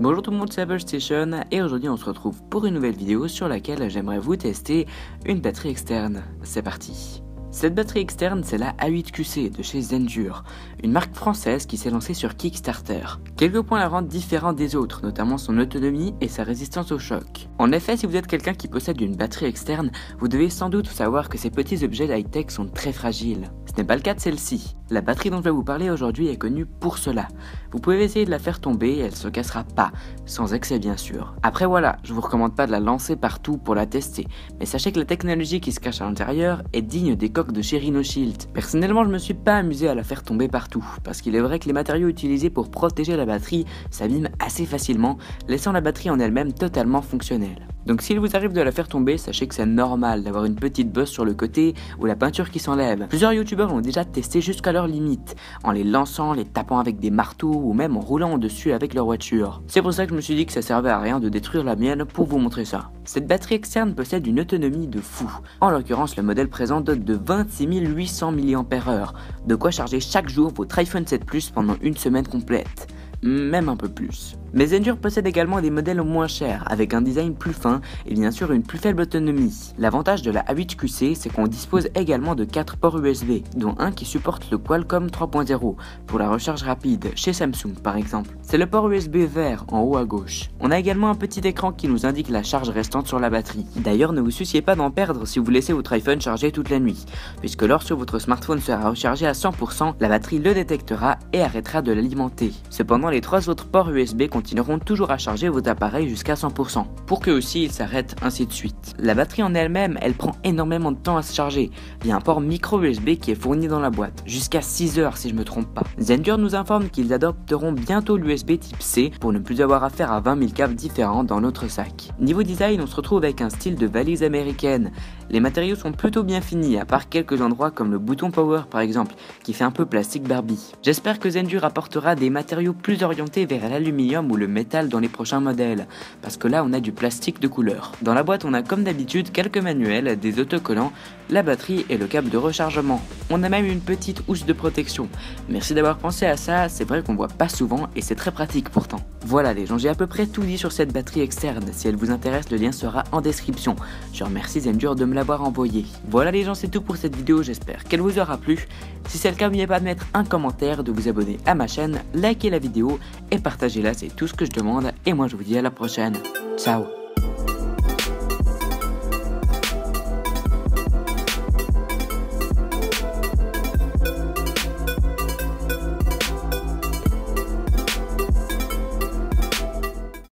Bonjour tout le monde, c'est Apple Station et aujourd'hui on se retrouve pour une nouvelle vidéo sur laquelle j'aimerais vous tester une batterie externe. C'est parti. Cette batterie externe, c'est la A8QC de chez Zendure, une marque française qui s'est lancée sur Kickstarter. Quelques points la rendent différente des autres, notamment son autonomie et sa résistance au choc. En effet, si vous êtes quelqu'un qui possède une batterie externe, vous devez sans doute savoir que ces petits objets high-tech sont très fragiles. Ce n'est pas le cas de celle-ci. La batterie dont je vais vous parler aujourd'hui est connue pour cela. Vous pouvez essayer de la faire tomber et elle se cassera pas, sans excès bien sûr. Après voilà, je vous recommande pas de la lancer partout pour la tester, mais sachez que la technologie qui se cache à l'intérieur est digne des coques de chez Rhinoshield. Personnellement, je me suis pas amusé à la faire tomber partout, parce qu'il est vrai que les matériaux utilisés pour protéger la batterie s'abîment assez facilement, laissant la batterie en elle-même totalement fonctionnelle. Donc s'il vous arrive de la faire tomber, sachez que c'est normal d'avoir une petite bosse sur le côté ou la peinture qui s'enlève. Plusieurs youtubeurs l'ont déjà testé jusqu'à leur limite, en les lançant, les tapant avec des marteaux ou même en roulant dessus avec leur voiture. C'est pour ça que je me suis dit que ça servait à rien de détruire la mienne pour vous montrer ça. Cette batterie externe possède une autonomie de fou. En l'occurrence, le modèle présent dote de 26 800 mAh, de quoi charger chaque jour votre iPhone 7 Plus pendant une semaine complète. Même un peu plus. Mais Zendure possède également des modèles moins chers, avec un design plus fin et bien sûr une plus faible autonomie. L'avantage de la A8QC, c'est qu'on dispose également de 4 ports USB, dont un qui supporte le Qualcomm 3.0 pour la recharge rapide, chez Samsung par exemple. C'est le port USB vert en haut à gauche. On a également un petit écran qui nous indique la charge restante sur la batterie. D'ailleurs, ne vous souciez pas d'en perdre si vous laissez votre iPhone charger toute la nuit, puisque lorsque votre smartphone sera rechargé à 100%, la batterie le détectera et arrêtera de l'alimenter. Cependant, les 3 autres ports USB continueront toujours à charger votre appareil jusqu'à 100%, pour que aussi il s'arrête ainsi de suite. La batterie en elle-même, elle prend énormément de temps à se charger, via un port micro USB qui est fourni dans la boîte, jusqu'à 6 heures si je me trompe pas. Zendure nous informe qu'ils adopteront bientôt l'USB type C pour ne plus avoir affaire à 20 000 câbles différents dans notre sac. Niveau design, on se retrouve avec un style de valise américaine. Les matériaux sont plutôt bien finis, à part quelques endroits comme le bouton power par exemple, qui fait un peu plastique Barbie. J'espère que Zendure apportera des matériaux plus orientés vers l'aluminium ou le métal dans les prochains modèles, parce que là on a du plastique de couleur. Dans la boîte on a comme d'habitude quelques manuels, des autocollants, la batterie et le câble de rechargement. On a même une petite housse de protection. Merci d'avoir pensé à ça, c'est vrai qu'on voit pas souvent et c'est très pratique pourtant. Voilà les gens, j'ai à peu près tout dit sur cette batterie externe. Si elle vous intéresse, le lien sera en description. Je remercie Zendure de me l'avoir envoyé. Voilà les gens, c'est tout pour cette vidéo, j'espère qu'elle vous aura plu. Si c'est le cas, n'oubliez pas de mettre un commentaire, de vous abonner à ma chaîne, liker la vidéo et partagez-la, c'est tout ce que je demande. Et moi je vous dis à la prochaine. Ciao.